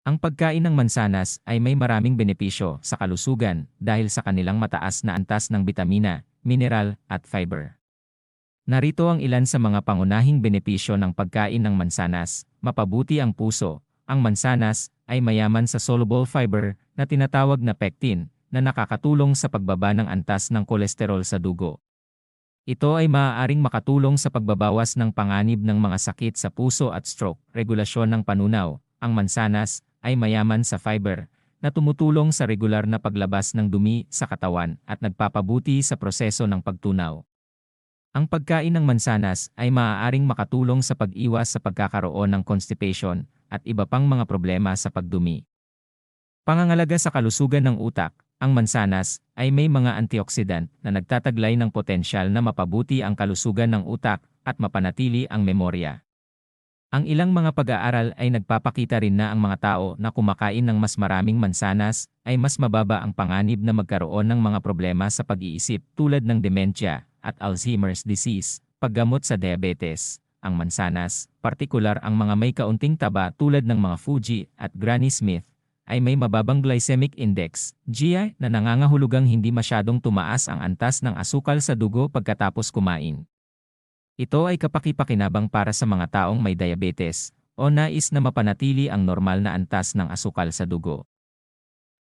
Ang pagkain ng mansanas ay may maraming benepisyo sa kalusugan dahil sa kanilang mataas na antas ng bitamina, mineral, at fiber. Narito ang ilan sa mga pangunahing benepisyo ng pagkain ng mansanas. Mapabuti ang puso. Ang mansanas ay mayaman sa soluble fiber na tinatawag na pectin na nakakatulong sa pagbaba ng antas ng kolesterol sa dugo. Ito ay maaaring makatulong sa pagbabawas ng panganib ng mga sakit sa puso at stroke. Regulasyon ng panunaw. Ang mansanas ay mayaman sa fiber na tumutulong sa regular na paglabas ng dumi sa katawan at nagpapabuti sa proseso ng pagtunaw. Ang pagkain ng mansanas ay maaaring makatulong sa pag-iwas sa pagkakaroon ng constipation at iba pang mga problema sa pagdumi. Pangangalaga sa kalusugan ng utak, ang mansanas ay may mga antioxidant na nagtataglay ng potensyal na mapabuti ang kalusugan ng utak at mapanatili ang memorya. Ang ilang mga pag-aaral ay nagpapakita rin na ang mga tao na kumakain ng mas maraming mansanas ay mas mababa ang panganib na magkaroon ng mga problema sa pag-iisip tulad ng dementia at Alzheimer's disease, paggamot sa diabetes. Ang mansanas, partikular ang mga may kaunting taba tulad ng mga Fuji at Granny Smith, ay may mababang glycemic index, GI, na nangangahulugang hindi masyadong tumaas ang antas ng asukal sa dugo pagkatapos kumain. Ito ay kapaki-pakinabang para sa mga taong may diabetes o nais na mapanatili ang normal na antas ng asukal sa dugo.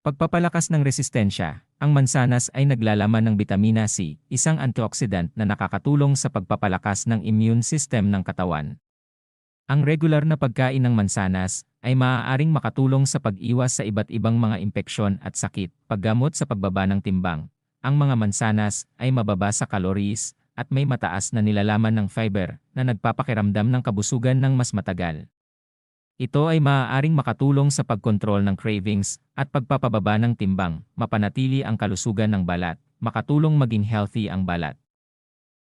Pagpapalakas ng resistensya, ang mansanas ay naglalaman ng bitamina C, isang antioxidant na nakakatulong sa pagpapalakas ng immune system ng katawan. Ang regular na pagkain ng mansanas ay maaaring makatulong sa pag-iwas sa iba't ibang mga impeksyon at sakit, paggamot sa pagbaba ng timbang. Ang mga mansanas ay mababa sa calories at may mataas na nilalaman ng fiber na nagpapakiramdam ng kabusugan ng mas matagal. Ito ay maaaring makatulong sa pagkontrol ng cravings at pagpapababa ng timbang, mapanatili ang kalusugan ng balat, makatulong maging healthy ang balat.